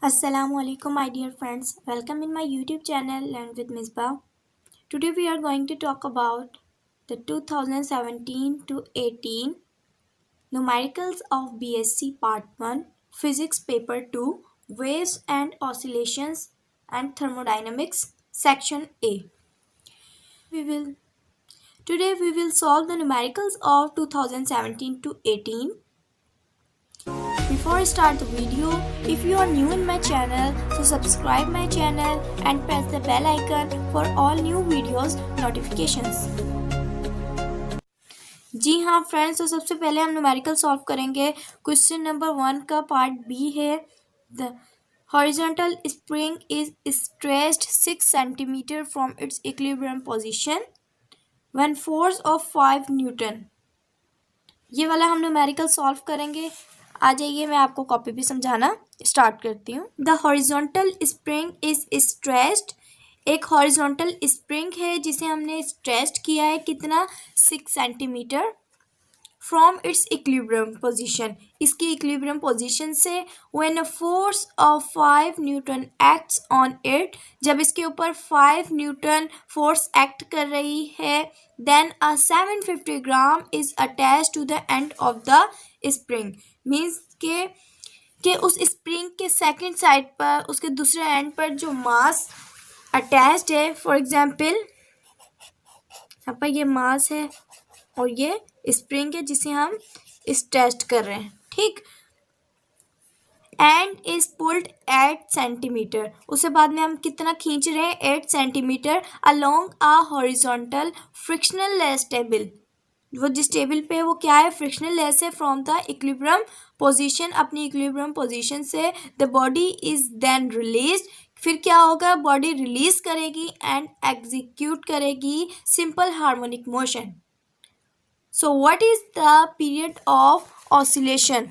Assalamualaikum my dear friends, welcome in my YouTube channel Learn with Misbah. Today we are going to talk about the 2017 to 18 Numericals of BSc Part 1 Physics Paper 2 Waves and Oscillations and Thermodynamics Section A. We will Today we will solve the numericals of 2017 to 18. Before I start the video, if you are new in my channel, so subscribe my channel and press the bell icon for all new videos notifications. जी हाँ friends, तो सबसे पहले हम numerical solve करेंगे। Question number 1 का part B है। The horizontal spring is stretched 6 centimetre from its equilibrium position when force of 5 Newton. ये वाला हम न्यूमेरिकल सॉल्व करेंगे। आ जाइए, मैं आपको कॉपी भी समझाना स्टार्ट करती हूँ। The horizontal spring is stretched, एक हॉरिजॉन्टल स्प्रिंग है जिसे हमने स्ट्रेच्ड किया है कितना 6 centimetre from its equilibrium position, इसकी इक्विलिब्रियम पोजीशन से। When a force of 5 Newton acts on it, जब इसके ऊपर 5 न्यूटन फोर्स एक्ट कर रही है, then a 750 gram is attached to the end of the spring. Means के उस स्प्रिंग के सेकेंड साइड पर, उसके दूसरे एंड पर जो मास अटैच्ड है, फॉर एग्जाम्पल यहाँ पर ये मास है और ये स्प्रिंग है जिसे हम स्ट्रेच कर रहे हैं, ठीक। एंड इज पुल्ड 8 सेंटीमीटर, उसके बाद में हम कितना खींच रहे हैं 8 centimetre along a horizontal frictionless table. वो जिस टेबल पे वो क्या है, फ्रिक्शनल लेस है, फ्रॉम द इक्विलिब्रियम पोजीशन, अपनी इक्विलिब्रियम पोजीशन से। The body is then release, फिर क्या होगा, बॉडी रिलीज करेगी एंड एग्जीक्यूट करेगी simple harmonic motion. So what is the period of oscillation,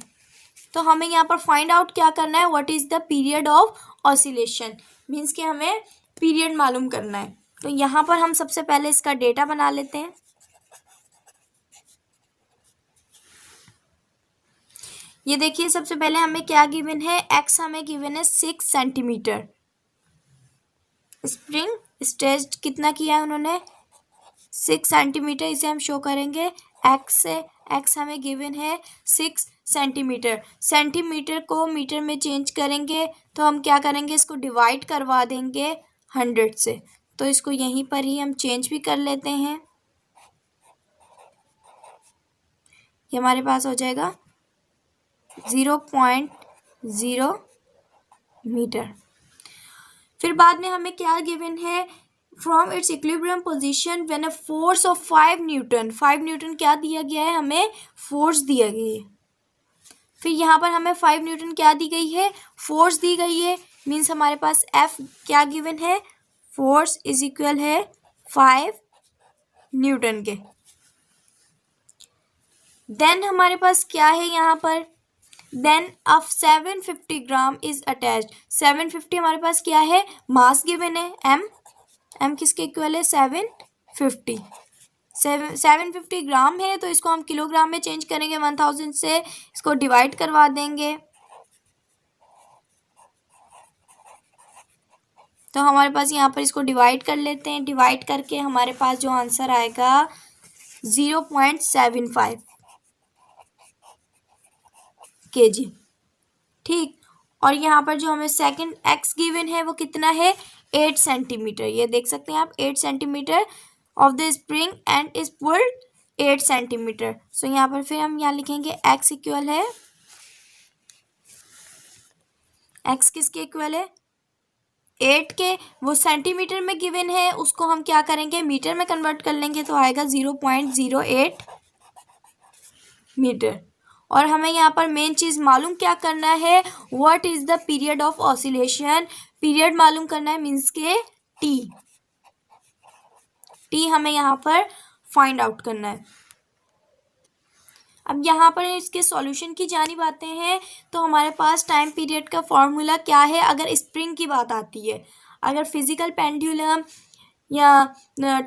तो हमें यहाँ पर फाइंड आउट क्या करना है, what is the period of oscillation, means कि हमें पीरियड मालूम करना है। तो यहाँ पर हम सबसे पहले इसका डेटा बना लेते हैं। ये देखिए, सबसे पहले हमें क्या गिवन है, एक्स हमें गिवन है 6 सेंटीमीटर। स्प्रिंग स्ट्रेच्ड कितना किया है उन्होंने, 6 सेंटीमीटर, इसे हम शो करेंगे एक्स से। एक्स हमें गिवन है 6 सेंटीमीटर। सेंटीमीटर को मीटर में चेंज करेंगे तो हम क्या करेंगे, इसको डिवाइड करवा देंगे 100 से। तो इसको यहीं पर ही हम चेंज भी कर लेते हैं। ये हमारे पास हो जाएगा 0.0 मीटर। फिर बाद में हमें क्या गिवन है, from its equilibrium position when a force of 5 Newton, 5 Newton क्या दिया गया है, हमें फोर्स दिया गया है। फिर यहाँ पर हमें 5 न्यूटन क्या दी गई है, फोर्स दी गई है। मीन्स हमारे पास एफ क्या गिवन है, फोर्स इज इक्वल है 5 न्यूटन के। देन हमारे पास क्या है यहाँ पर, then of 750 gram is attached. 750 हमारे पास क्या है, मास गिवन है एम, एम किसके इक्वल है 750। 750 ग्राम है, तो इसको हम किलोग्राम में चेंज करेंगे 1000 से, इसको डिवाइड करवा देंगे। तो हमारे पास यहाँ पर इसको डिवाइड कर लेते हैं। डिवाइड करके हमारे पास जो आंसर आएगा 0.75 kg, ठीक। और यहाँ पर जो हमें सेकंड एक्स गिवन है वो कितना है, 8 सेंटीमीटर। ये देख सकते हैं आप, 8 centimetre of the spring end is pulled 8 centimetre. So यहाँ पर फिर हम यहाँ लिखेंगे एक्स इक्वल है, एक्स किसके इक्वल है 8 के, वो सेंटीमीटर में गिवन है, उसको हम क्या करेंगे मीटर में कन्वर्ट कर लेंगे, तो आएगा 0.08 मीटर। और हमें यहाँ पर मेन चीज़ मालूम क्या करना है, what is the period of oscillation, period मालूम करना है, मीन्स के टी, टी हमें यहाँ पर फाइंड आउट करना है। अब यहाँ पर इसके सॉल्यूशन की जानिब आते हैं, तो हमारे पास टाइम पीरियड का फॉर्मूला क्या है अगर स्प्रिंग की बात आती है। अगर फिजिकल पेंडुलम या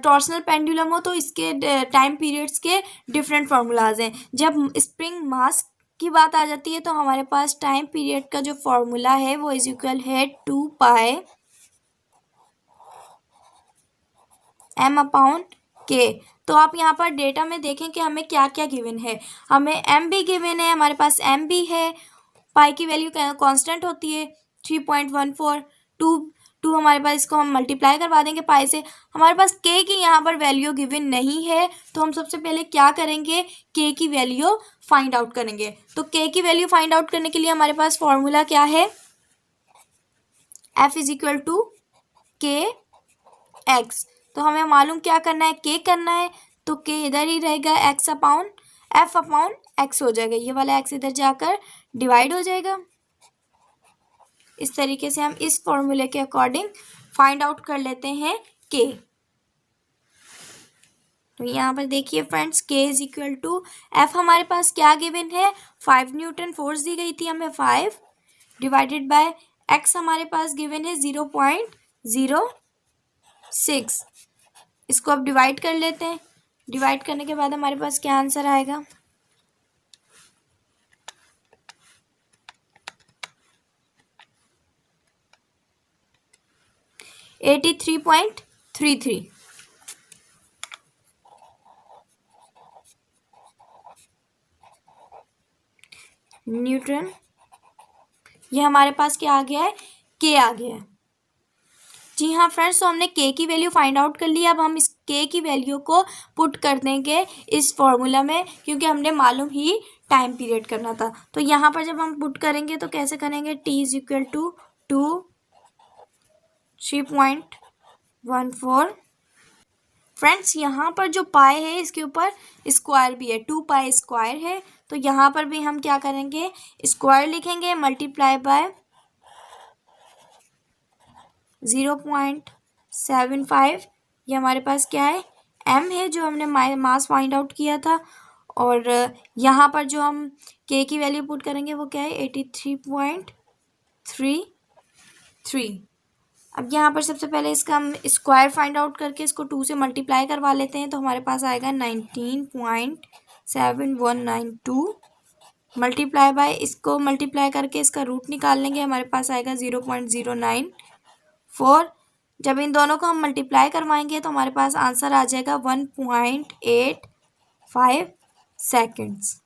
टॉर्सनल पेंडुलम हो तो इसके टाइम पीरियड्स के डिफरेंट फार्मूलाज हैं। जब स्प्रिंग मास की बात आ जाती है तो हमारे पास टाइम पीरियड का जो फॉर्मूला है वो इज इक्वल है 2 पाई m अपॉन k। तो आप यहाँ पर डेटा में देखें कि हमें क्या क्या गिवन है। हमें m भी गिवन है, हमारे पास m भी है, पाई की वैल्यू कांस्टेंट होती है 3.14। टू हमारे पास, इसको हम मल्टीप्लाई करवा देंगे पाई से। हमारे पास k की यहाँ पर वैल्यू गिवन नहीं है, तो हम सबसे पहले क्या करेंगे, k की वैल्यू फाइंड आउट करेंगे। तो k की वैल्यू फाइंड आउट करने के लिए हमारे पास फॉर्मूला क्या है, f is equal to k x। तो हमें मालूम क्या करना है, k करना है, तो k इधर ही रहेगा, x upon f upon x हो जाएगा, ये वाला x इधर जाकर डिवाइड हो जाएगा। इस तरीके से हम इस फॉर्मूले के अकॉर्डिंग फाइंड आउट कर लेते हैं k। तो यहाँ पर देखिए friends, k is equal to f हमारे पास क्या गिवन है, 5 न्यूटन फोर्स दी गई थी हमें 5, डिवाइडेड बाय x हमारे पास गिवन है 0.06। इसको अब डिवाइड कर लेते हैं। डिवाइड करने के बाद हमारे पास क्या आंसर आएगा, 83.33 न्यूटन। ये हमारे पास क्या आ गया है, k आ गया है। जी हाँ फ्रेंड्स, तो हमने k की वैल्यू फाइंड आउट कर ली। अब हम इस k की वैल्यू को पुट कर देंगे इस फॉर्मूला में, क्योंकि हमने मालूम ही टाइम पीरियड करना था। तो यहाँ पर जब हम पुट करेंगे तो कैसे करेंगे, t is equal to 3.14। Friends यहाँ पर जो पाई है इसके ऊपर स्क्वायर भी है, 2 पाई स्क्वायर है, तो यहाँ पर भी हम क्या करेंगे, स्क्वायर लिखेंगे, मल्टीप्लाई बाय 0.75। ये हमारे पास क्या है, m है, जो हमने मास फाइंड आउट किया था। और यहाँ पर जो हम k की वैल्यू पुट करेंगे वो क्या है, 83.33। अब यहाँ पर सबसे पहले इसका हम स्क्वायर फाइंड आउट करके इसको 2 से मल्टीप्लाई करवा लेते हैं, तो हमारे पास आएगा 19.7192 मल्टीप्लाई बाय, इसको मल्टीप्लाई करके इसका रूट निकाल लेंगे, हमारे पास आएगा 0.094। जब इन दोनों को हम मल्टीप्लाई करवाएंगे तो हमारे पास आंसर आ जाएगा 1.85 सेकेंड्स।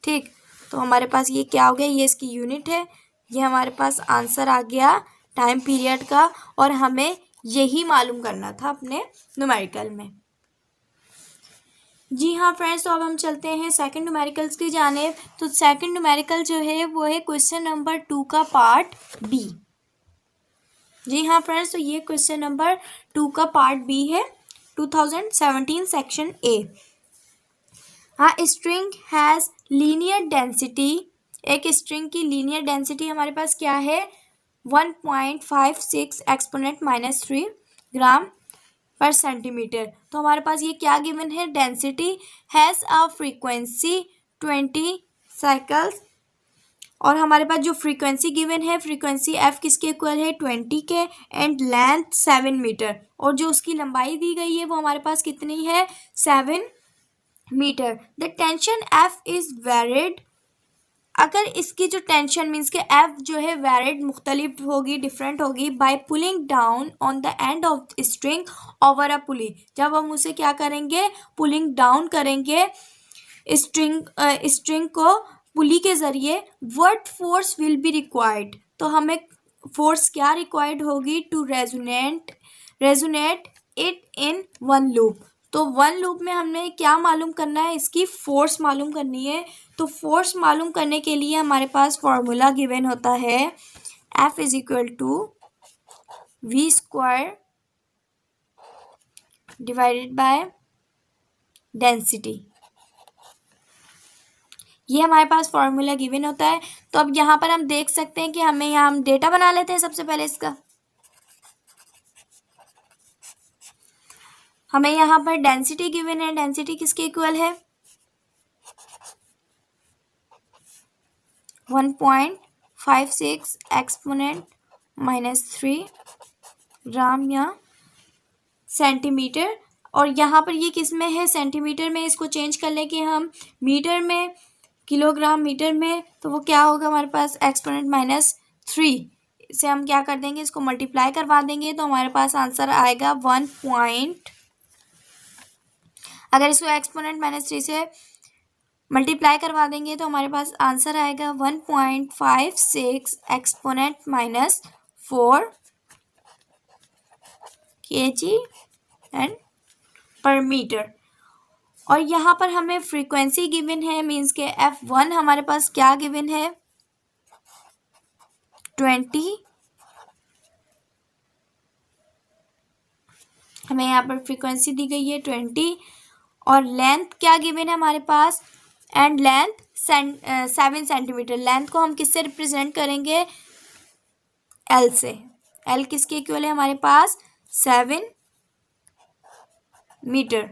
ठीक, तो हमारे पास ये क्या हो गया, ये इसकी यूनिट है, ये हमारे पास आंसर आ गया टाइम पीरियड का, और हमें यही मालूम करना था अपने न्यूमेरिकल में। जी हाँ फ्रेंड्स, तो अब हम चलते हैं सेकंड न्यूमेरिकल्स की जानेब। तो सेकंड न्यूमेरिकल जो है वो है क्वेश्चन नंबर 2 का पार्ट बी। जी हाँ फ्रेंड्स, तो ये क्वेश्चन नंबर 2 का पार्ट बी है, 2017 सेक्शन ए। हाँ, स्ट्रिंग हैज़ लीनियर डेंसिटी, एक स्ट्रिंग की लीनियर डेंसिटी हमारे पास क्या है, 1.56 एक्सपोनेंट -3 ग्राम पर सेंटीमीटर। तो हमारे पास ये क्या गिवन है, density has a frequency 20 cycles, और हमारे पास जो फ्रीक्वेंसी गिवन है, फ्रीक्वेंसी एफ किसके इक्वल है, 20 के, एंड लेंथ 7 मीटर, और जो उसकी लंबाई दी गई है वो हमारे पास कितनी है, 7 metre. The tension F is varied, अगर इसकी जो टेंशन मीन्स के एफ जो है वेरिड, मुख्तलिफ होगी, डिफरेंट होगी, by pulling down on the end of string over a pulley, जब हम उसे क्या करेंगे, पुलिंग डाउन करेंगे स्ट्रिंग को पुली के ज़रिए, what force will be required, तो हमें फोर्स क्या रिक्वायर्ड होगी, to resonate it in one loop. तो वन लूप में हमें क्या मालूम करना है, इसकी फोर्स मालूम करनी है। तो फोर्स मालूम करने के लिए हमारे पास फॉर्मूला गिवन होता है, F is equal to V square divided by density. ये हमारे पास फॉर्मूला गिवन होता है। तो अब यहाँ पर हम देख सकते हैं कि हमें यहाँ हम डेटा बना लेते हैं सबसे पहले इसका। हमें यहाँ पर डेंसिटी गिवन है, डेंसिटी किसके इक्वल है, 1.56 एक्सपोनेंट -3 ग्राम या सेंटीमीटर, और यहाँ पर ये किस में है, सेंटीमीटर में, इसको चेंज कर लें कि हम मीटर में, किलोग्राम मीटर में, तो वो क्या होगा हमारे पास एक्सपोनेंट -3 से हम क्या कर देंगे, इसको मल्टीप्लाई करवा देंगे तो हमारे पास आंसर आएगा अगर इसको एक्सपोनेंट -3 से मल्टीप्लाई करवा देंगे तो हमारे पास आंसर आएगा 1.56 एक्सपोनेंट -4 kg एंड पर मीटर। और यहाँ पर हमें फ्रीक्वेंसी गिवन है, मीन्स के F1 हमारे पास क्या गिवन है 20, हमें यहाँ पर फ्रीक्वेंसी दी गई है 20, और लेंथ क्या गिवन है हमारे पास, एंड लेंथ 7 सेंटीमीटर। लेंथ को हम किससे रिप्रेजेंट करेंगे, L से। L किसके इक्वल है हमारे पास 7 मीटर।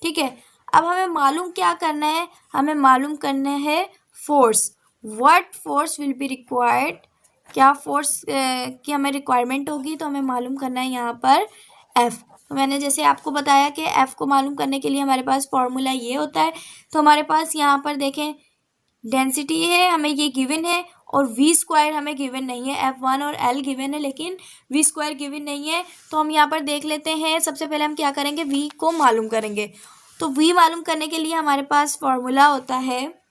ठीक है, अब हमें मालूम क्या करना है, हमें मालूम करना है force. What force will be required, क्या फोर्स की हमें रिक्वायरमेंट होगी, तो हमें मालूम करना है यहाँ पर F। तो मैंने जैसे आपको बताया कि F को मालूम करने के लिए हमारे पास फॉर्मूला ये होता है। तो हमारे पास यहाँ पर देखें डेंसिटी है, हमें ये गिवन है, और V² हमें गिवन नहीं है। F1 और L गिवन है लेकिन V² गिवन नहीं है। तो हम यहाँ पर देख लेते हैं, सबसे पहले हम क्या करेंगे, V को मालूम करेंगे। तो V मालूम करने के लिए हमारे पास फॉर्मूला होता है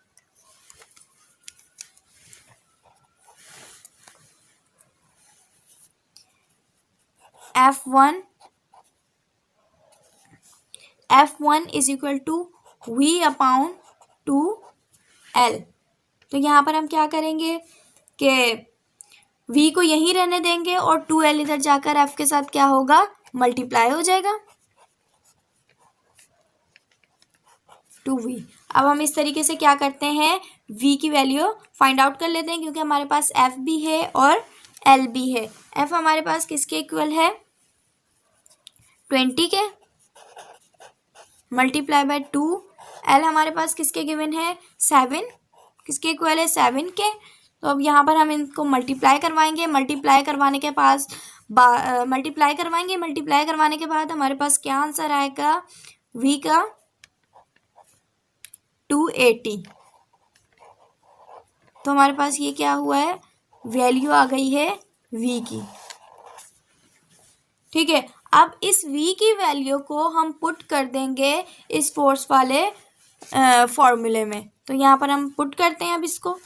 F1 is equal to V/2L। तो यहाँ पर हम क्या करेंगे कि V को यहीं रहने देंगे और 2L इधर जाकर F के साथ क्या होगा, मल्टीप्लाई हो जाएगा 2V। अब हम इस तरीके से क्या करते हैं, V की वैल्यू फाइंड आउट कर लेते हैं, क्योंकि हमारे पास F भी है और L भी है। F हमारे पास किसके इक्वल है 20 के, मल्टीप्लाई बाय 2। L हमारे पास किसके गिवन है 7, किसके इक्वल है 7 के। तो अब यहाँ पर हम इनको मल्टीप्लाई करवाएंगे, मल्टीप्लाई करवाने के बाद हमारे पास क्या आंसर आएगा, V का 280। तो हमारे पास ये क्या हुआ है, वैल्यू आ गई है V की। ठीक है, अब इस V की वैल्यू को हम पुट कर देंगे इस फोर्स वाले फॉर्मूले में। तो यहाँ पर हम पुट करते हैं अब इसको,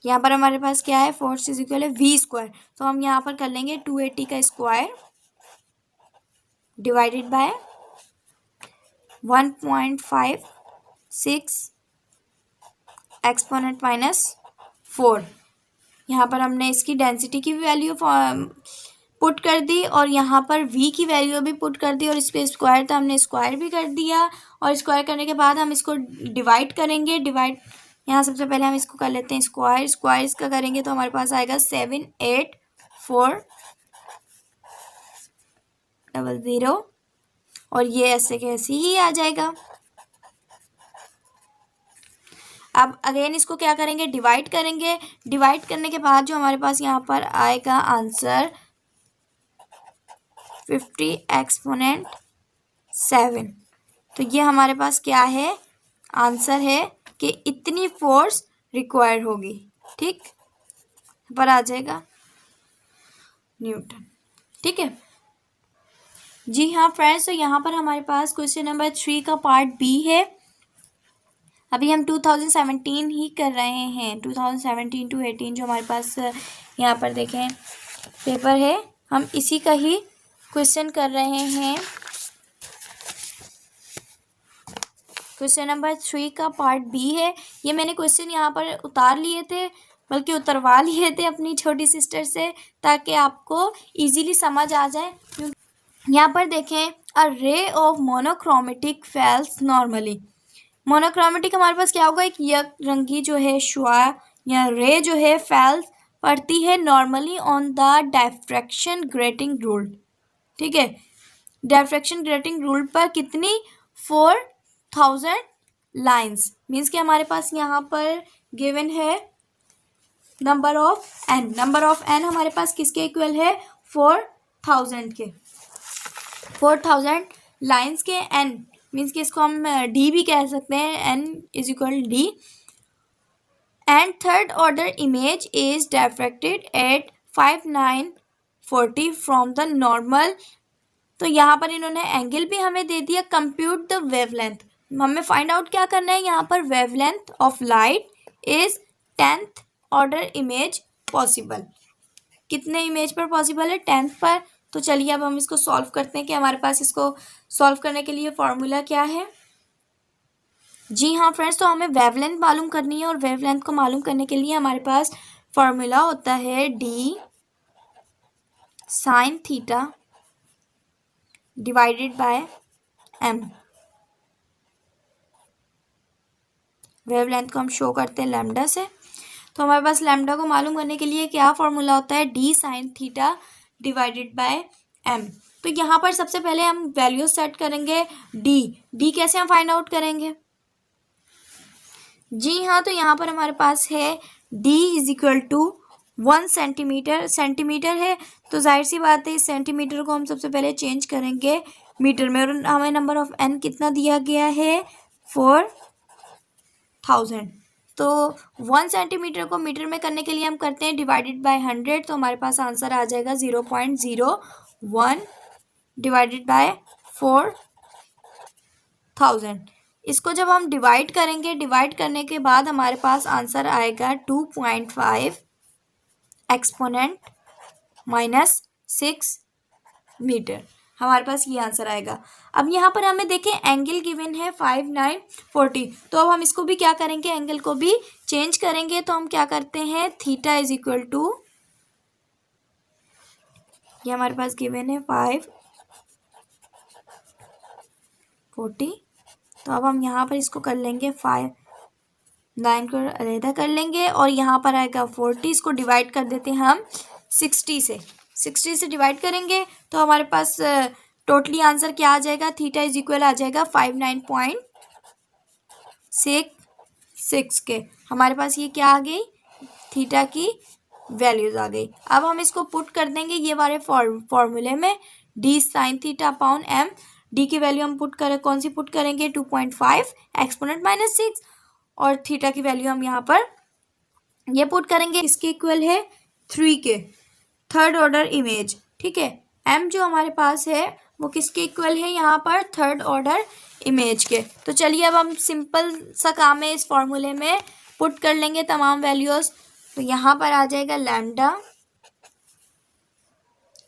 यहाँ पर हमारे पास क्या है, फोर्स इज इक्वल है V²। तो हम यहाँ पर कर लेंगे 280 का स्क्वायर डिवाइडेड बाय 1.56 एक्सपोनेंट -4। यहाँ पर हमने इसकी डेंसिटी की वैल्यू पुट कर दी और यहाँ पर V की वैल्यू भी पुट कर दी, और इस पर स्क्वायर था हमने स्क्वायर भी कर दिया। और स्क्वायर करने के बाद हम इसको डिवाइड करेंगे। यहाँ सबसे पहले हम इसको कर लेते हैं स्क्वायर इसका करेंगे तो हमारे पास आएगा 7840, और ये ऐसे कैसे ही आ जाएगा। अब अगेन इसको क्या करेंगे, डिवाइड करेंगे। डिवाइड करने के बाद जो हमारे पास यहाँ पर आएगा आंसर 50 एक्सपोनेंट 7। तो ये हमारे पास क्या है, आंसर है कि इतनी फोर्स रिक्वायर होगी। ठीक, पर आ जाएगा न्यूटन। ठीक है जी हाँ फ्रेंड्स, तो यहाँ पर हमारे पास क्वेश्चन नंबर 3 का पार्ट बी है। अभी हम 2017 ही कर रहे हैं, 2017 to 18 जो हमारे पास यहाँ पर देखें पेपर है, हम इसी का ही क्वेश्चन कर रहे हैं। क्वेश्चन नंबर 3 का पार्ट बी है। ये मैंने क्वेश्चन यहाँ पर उतार लिए थे, बल्कि उतरवा लिए थे अपनी छोटी सिस्टर से, ताकि आपको इजीली समझ आ जाए। यहाँ पर देखें, a ray of monochromatic falls normally. Monochromatic हमारे पास क्या होगा, एक रंगी जो है शुआ या रे जो है फेल्स पड़ती है normally on the diffraction grating rule. ठीक है, डायफ्रैक्शन ग्रेटिंग रूल पर कितनी 4000 लाइंस, मीन्स कि हमारे पास यहाँ पर गिवन है number of N. Number of N हमारे पास किसके इक्वल है 4000 के, 4000 लाइंस के एन मीन्स कि इसको हम डी भी कह सकते हैं, n is equal D. And third order image is diffracted at 5940 from the normal. तो यहाँ पर इन्होंने एंगल भी हमें दे दिया। कंप्यूट द वेवलेंथ, हमें फाइंड आउट क्या करना है यहाँ पर, wavelength of light is 10th order image possible. कितने इमेज पर पॉसिबल है, 10th पर। तो चलिए अब हम इसको सॉल्व करते हैं कि हमारे पास इसको सॉल्व करने के लिए फॉर्मूला क्या है। जी हाँ फ्रेंड्स, तो हमें वेवलेंथ मालूम करनी है और वेवलेंथ को मालूम करने के लिए हमारे पास फॉर्मूला होता है D sine theta divided by M. Wavelength को हम शो करते हैं लैम्डा से। तो हमारे पास लैम्डा को मालूम करने के लिए क्या फॉर्मूला होता है, D sine theta divided by M. तो यहाँ पर सबसे पहले हम वैल्यू सेट करेंगे डी कैसे हम फाइंड आउट करेंगे। जी हाँ, तो यहाँ पर हमारे पास है D is equal to 1 centimetre. Centimetre है तो जाहिर सी बात है इस सेंटीमीटर को हम सबसे पहले चेंज करेंगे मीटर में, और हमें नंबर ऑफ एन कितना दिया गया है, 4000। तो 1 सेंटीमीटर को मीटर में करने के लिए हम करते हैं डिवाइडेड बाय 100। तो हमारे पास आंसर आ जाएगा 0.01 डिवाइडेड बाय 4000। इसको जब हम डिवाइड करेंगे, डिवाइड करने के बाद हमारे पास आंसर आएगा 2.5 एक्सपोनेंट -6 मीटर। हमारे पास ये आंसर आएगा। अब यहाँ पर हमें देखें एंगल गिवन है 5940। तो अब हम इसको भी क्या करेंगे, एंगल को भी चेंज करेंगे। तो हम क्या करते हैं, थीटा इज इक्वल टू, ये हमारे पास गिवन है 540। तो अब हम यहाँ पर इसको कर लेंगे 9 को अलहदा कर लेंगे और यहाँ पर आएगा 40। इसको डिवाइड कर देते हैं हम 60 से, 60 से डिवाइड करेंगे तो हमारे पास टोटली आंसर क्या आ जाएगा, थीटा इज इक्वल आ जाएगा 59.66 के। हमारे पास ये क्या आ गई, थीटा की वैल्यूज आ गई। अब हम इसको पुट कर देंगे ये वाले फॉर्मूले में, D sine theta upon M. D की वैल्यू हम पुट करें, कौन सी पुट करेंगे, 2.5 एक्सपोनेंट -6, और थीटा की वैल्यू हम यहाँ पर ये पुट करेंगे, इसके इक्वल है 3 के, थर्ड ऑर्डर इमेज। ठीक है, एम जो हमारे पास है वो किसके इक्वल है, यहाँ पर थर्ड ऑर्डर इमेज के। तो चलिए अब हम सिंपल सा काम है, इस फॉर्मूले में पुट कर लेंगे तमाम वैल्यूज। तो यहाँ पर आ जाएगा लैम्डा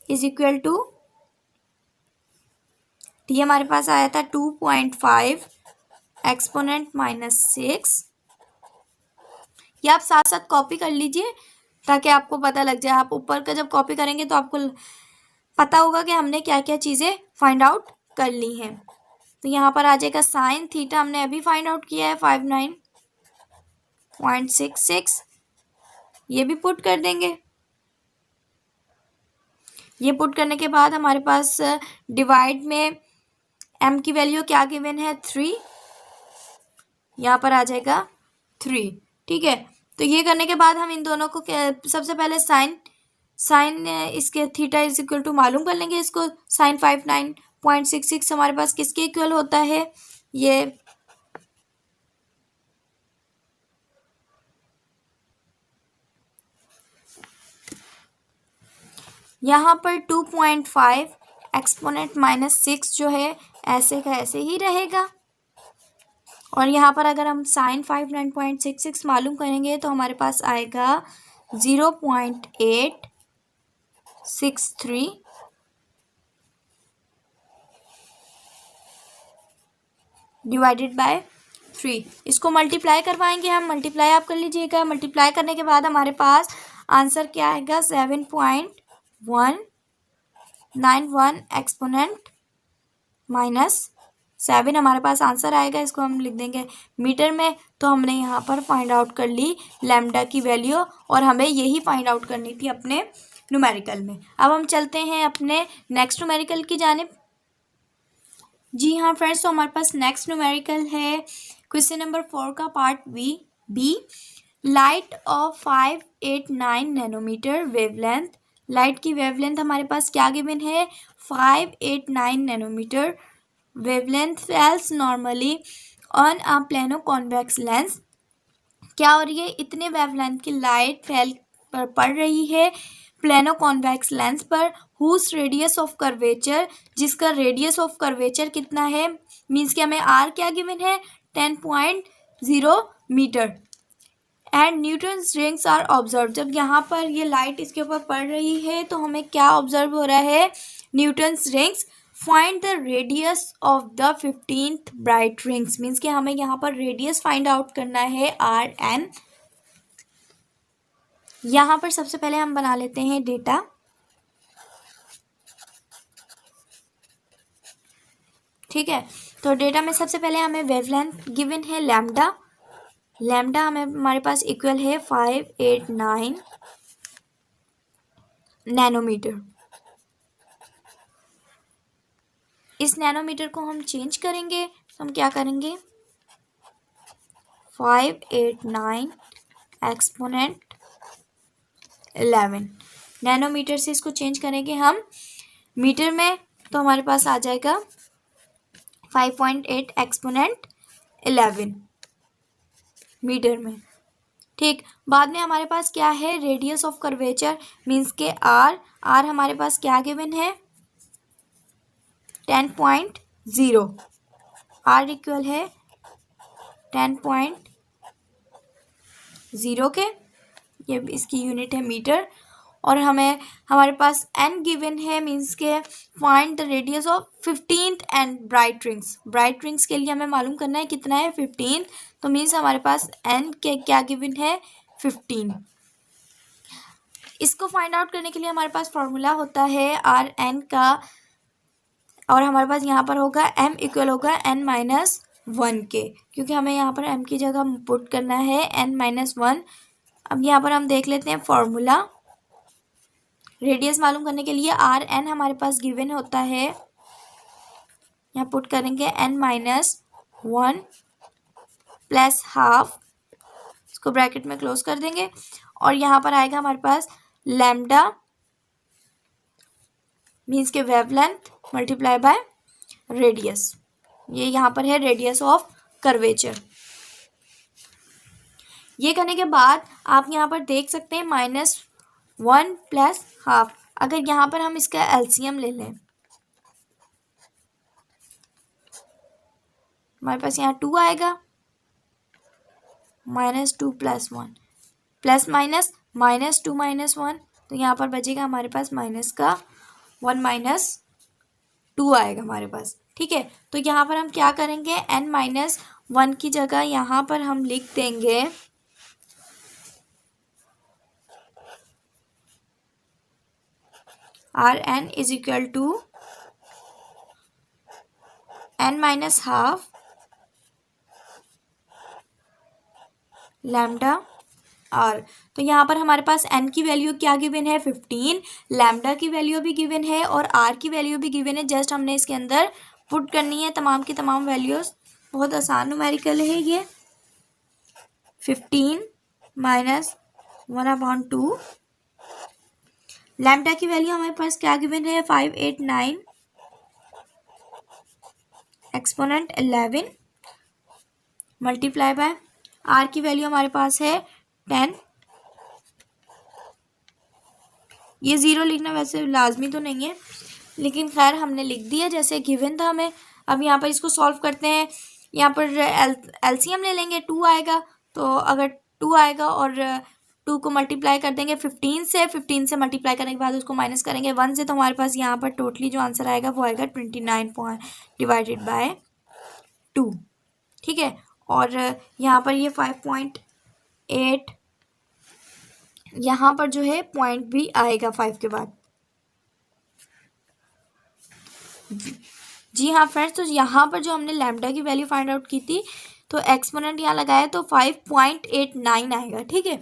इज इक्वल टू, ये हमारे पास आया था 2.5 एक्सपोनेंट -6। ये आप साथ साथ कॉपी कर लीजिए ताकि आपको पता लग जाए। आप ऊपर का जब कॉपी करेंगे तो आपको पता होगा कि हमने क्या क्या चीज़ें फाइंड आउट कर ली हैं। तो यहाँ पर आ जाएगा साइन थीटा, हमने अभी फाइंड आउट किया है 59.66, ये भी पुट कर देंगे। ये पुट करने के बाद हमारे पास डिवाइड में एम की वैल्यू क्या गिवन है, 3, यहाँ पर आ जाएगा 3। ठीक है, तो ये करने के बाद हम इन दोनों को सबसे पहले साइन इसके थीटा इज इक्वल टू मालूम कर लेंगे। इसको साइन 59.66 हमारे पास किसके इक्वल होता है, ये यहाँ पर 2.5 एक्सपोनेंट -6 जो है ऐसे का ऐसे ही रहेगा। और यहाँ पर अगर हम साइन 59.66 मालूम करेंगे तो हमारे पास आएगा 0.863 डिवाइडेड बाय 3। इसको मल्टीप्लाई करवाएंगे हम, मल्टीप्लाई आप कर लीजिएगा। मल्टीप्लाई करने के बाद हमारे पास आंसर क्या आएगा, 7.191 एक्सपोनेंट -7 हमारे पास आंसर आएगा। इसको हम लिख देंगे मीटर में। तो हमने यहाँ पर फाइंड आउट कर ली लैम्डा की वैल्यू, और हमें यही फाइंड आउट करनी थी अपने न्यूमेरिकल में। अब हम चलते हैं अपने नेक्स्ट न्यूमेरिकल की जानिब। जी हाँ फ्रेंड्स, तो हमारे पास नेक्स्ट न्यूमेरिकल है क्वेश्चन नंबर 4 का part B. Light of 589 nanometre wavelength. Light की वेवलेंथ हमारे पास क्या गिवन है, 589 nanometre. Wavelength falls normally on a plano convex lens. क्या हो रही है, इतने वेवलेंथ की लाइट फेल पर पड़ रही है प्लेनो कॉन्वेक्स लेंस पर, हुज रेडियस ऑफ कर्वेचर, जिसका रेडियस ऑफ कर्वेचर कितना है, मीन्स कि हमें आर क्या गिवन है 10.0 metre. And Newton's rings are observe, जब यहाँ पर ये लाइट इसके ऊपर पड़ रही है तो हमें क्या ऑब्जर्व हो रहा है, Newton's rings. Find the radius of the 15th bright rings, means कि हमें यहाँ पर रेडियस फाइंड आउट करना है आर एन। यहाँ पर सबसे पहले हम बना लेते हैं डेटा। ठीक है, तो डेटा में सबसे पहले हमें वेवलेंथ गिवन है लैम्डा। लैम्डा हमें हमारे पास इक्वल है 589 नैनोमीटर। इस नैनोमीटर को हम चेंज करेंगे, हम क्या करेंगे 589 एक्सपोनेंट 11 नैनोमीटर से इसको चेंज करेंगे हम मीटर में, तो हमारे पास आ जाएगा 5.8 एक्सपोनेंट 11 मीटर में। ठीक, बाद में हमारे पास क्या है, रेडियस ऑफ कर्वेचर, मीन्स के आर हमारे पास क्या गिवन है 10.0, आर इक्वल है 10.0 के, ये इसकी यूनिट है मीटर। और हमें हमारे पास एन गिवन है, मीन्स के find the radius of 15th and bright rings. Bright rings के लिए हमें मालूम करना है कितना है 15, तो मीन्स हमारे पास एन के क्या गिवन है 15। इसको फाइंड आउट करने के लिए हमारे पास फॉर्मूला होता है आर एन का, और हमारे पास यहाँ पर होगा m इक्वल होगा n-1 के, क्योंकि हमें यहाँ पर m की जगह पुट करना है n-1। अब यहाँ पर हम देख लेते हैं फॉर्मूला। रेडियस मालूम करने के लिए आर एन हमारे पास गिवन होता है, यहाँ पुट करेंगे n-1 प्लस हाफ, इसको ब्रैकेट में क्लोज कर देंगे, और यहाँ पर आएगा हमारे पास लैम्डा मीन्स के वेवलेंथ मल्टीप्लाई बाय रेडियस, ये यहाँ पर है रेडियस ऑफ कर्वेचर। ये करने के बाद आप यहाँ पर देख सकते हैं -1 प्लस हाफ। अगर यहाँ पर हम इसका एलसीएम ले लें, हमारे पास यहाँ 2 आएगा, -2 प्लस 1 प्लस माइनस -2 -1, तो यहाँ पर बचेगा हमारे पास माइनस का 1 - 2 आएगा हमारे पास। ठीक है, तो यहाँ पर हम क्या करेंगे n-1 की जगह यहाँ पर हम लिख देंगे R N is equal to n-12 lambda R. तो यहाँ पर हमारे पास n की वैल्यू क्या गिवन है 15, लैम्डा की वैल्यू भी गिवन है और r की वैल्यू भी गिवन है, जस्ट हमने इसके अंदर पुट करनी है तमाम की तमाम वैल्यूज। बहुत आसान न्यूमेरिकल है ये। 15 - 1/2, लैम्डा की वैल्यू हमारे पास क्या गिवन है 589 एक्सपोनेंट 11 मल्टीप्लाई बाय आर की वैल्यू हमारे पास है 10। ये 0 लिखना वैसे लाजमी तो नहीं है, लेकिन खैर हमने लिख दिया जैसे गिवन था हमें। अब यहाँ पर इसको सॉल्व करते हैं, यहाँ पर एलसीएम ले लेंगे, 2 आएगा, तो अगर 2 आएगा और 2 को मल्टीप्लाई कर देंगे 15 से मल्टीप्लाई करने के बाद उसको माइनस करेंगे 1 से, तो हमारे पास यहाँ पर टोटली जो आंसर आएगा वो आएगा 29 डिवाइडेड बाय 2। ठीक है, और यहाँ पर ये 5.8 यहाँ पर जो है पॉइंट भी आएगा 5 के बाद। जी हाँ फ्रेंड्स, तो यहाँ पर जो हमने लैम्डा की वैल्यू फाइंड आउट की थी तो एक्सपोनेंट यहाँ लगाया तो 5.89 आएगा। ठीक है,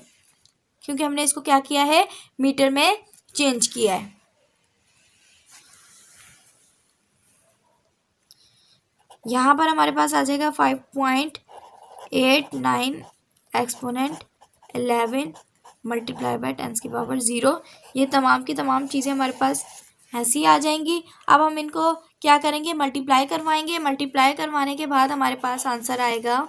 क्योंकि हमने इसको क्या किया है मीटर में चेंज किया है। यहाँ पर हमारे पास आ जाएगा 5.89 एक्सपोनेंट 11 मल्टीप्लाई बाय 10⁻�0। ये तमाम की तमाम चीज़ें हमारे पास ऐसी आ जाएंगी। अब हम इनको क्या करेंगे, मल्टीप्लाई करवाएंगे। मल्टीप्लाई करवाने के बाद हमारे पास आंसर आएगा,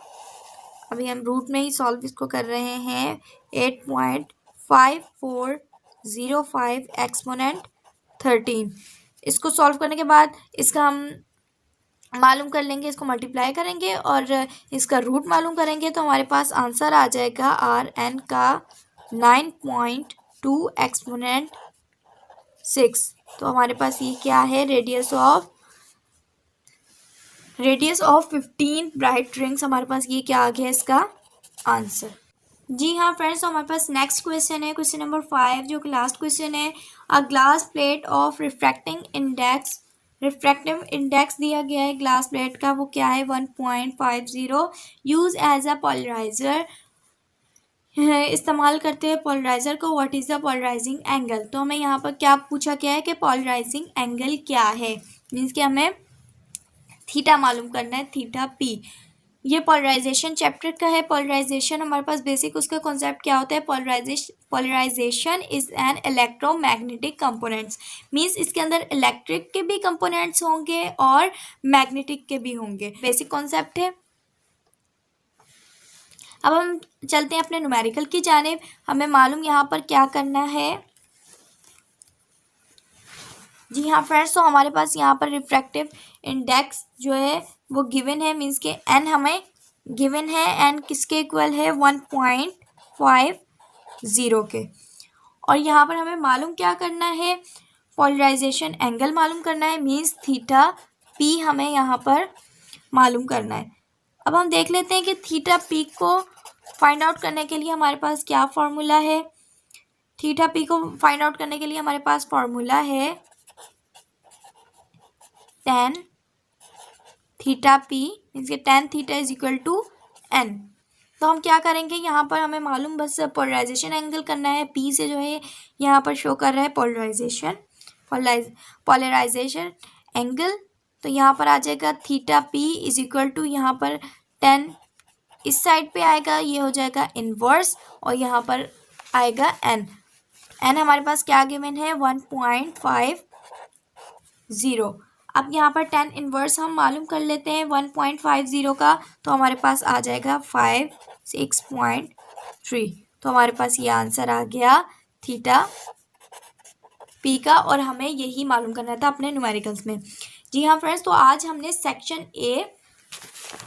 अभी हम रूट में ही सॉल्व इसको कर रहे हैं, 8.5405 एक्सपोनेंट 13। इसको सॉल्व करने के बाद इसका हम मालूम कर लेंगे, इसको मल्टीप्लाई करेंगे और इसका रूट मालूम करेंगे, तो हमारे पास आंसर आ जाएगा Rn का 9.2 एक्सपोनेंट 6। तो हमारे पास ये क्या है, रेडियस ऑफ 15 ब्राइट रिंग्स। हमारे पास ये क्या आ गया इसका आंसर। जी हाँ फ्रेंड्स, तो हमारे पास नेक्स्ट क्वेश्चन है, क्वेश्चन नंबर 5, जो कि लास्ट क्वेश्चन है। A glass plate of refractive index दिया गया है ग्लास प्लेट का, वो क्या है 1.50, यूज एज अ पोलराइजर, इस्तेमाल करते हैं पोलराइजर को। What is the polarizing angle. तो हमें यहाँ पर क्या पूछा गया है कि पोलराइजिंग एंगल क्या है, मीन्स कि हमें थीटा मालूम करना है, थीटा पी। ये पोलराइजेशन चैप्टर का है। पोलराइजेशन हमारे पास बेसिक उसका कॉन्सेप्ट क्या होता है, polarization is an electromagnetic components, means इसके अंदर इलेक्ट्रिक के भी कंपोनेंट्स होंगे और मैग्नेटिक के भी होंगे, बेसिक कॉन्सेप्ट है। अब हम चलते हैं अपने न्यूमेरिकल की जानिब। हमें मालूम यहाँ पर क्या करना है। जी हाँ फ्रेंड्स, तो हमारे पास यहाँ पर रिफ्रैक्टिव इंडेक्स जो है वो गिवन है, मीन्स के एन हमें गिवन है, एन किसके इक्वल है 1.50 के। और यहाँ पर हमें मालूम क्या करना है, पोलराइजेशन एंगल मालूम करना है, मीन्स थीटा पी हमें यहाँ पर मालूम करना है। अब हम देख लेते हैं कि थीटा पी को फाइंड आउट करने के लिए हमारे पास क्या फॉर्मूला है। थीटा पी को फाइंड आउट करने के लिए हमारे पास फॉर्मूला है tan थीटा पी, मीन्स के tan theta is equal to n। तो हम क्या करेंगे, यहाँ पर हमें मालूम बस पोलराइजेशन एंगल करना है, पी से जो है यहाँ पर शो कर रहा है पोलराइजेशन एंगल। तो यहाँ पर आ जाएगा theta P is equal to, यहाँ पर tan इस साइड पे आएगा, ये हो जाएगा इनवर्स, और यहाँ पर आएगा n हमारे पास क्या गिवन है 1.50। अब यहाँ पर tan इनवर्स हम मालूम कर लेते हैं 1.50 का, तो हमारे पास आ जाएगा 6.3। तो हमारे पास ये आंसर आ गया थीटा पी का, और हमें यही मालूम करना था अपने न्यूमेरिकल्स में। जी हाँ फ्रेंड्स, तो आज हमने सेक्शन ए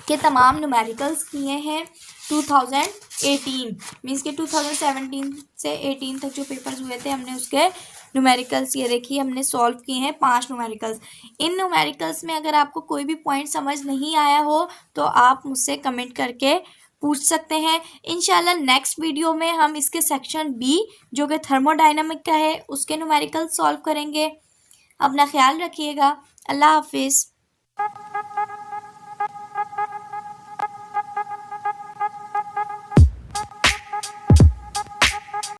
के तमाम न्यूमेरिकल्स किए हैं 2018, मीन्स के 2017 से 18 तक जो पेपर्स हुए थे, हमने उसके न्यूमेरिकल्स ये देखिए हमने सॉल्व किए हैं 5 न्यूमेरिकल्स। इन न्यूमेरिकल्स में अगर आपको कोई भी पॉइंट समझ नहीं आया हो तो आप मुझसे कमेंट करके पूछ सकते हैं। इंशाल्लाह नेक्स्ट वीडियो में हम इसके सेक्शन बी जो कि थर्मोडाइनमिक का है उसके न्यूमेरिकल्स सॉल्व करेंगे। अपना ख्याल रखिएगा। अल्लाह हाफिज़।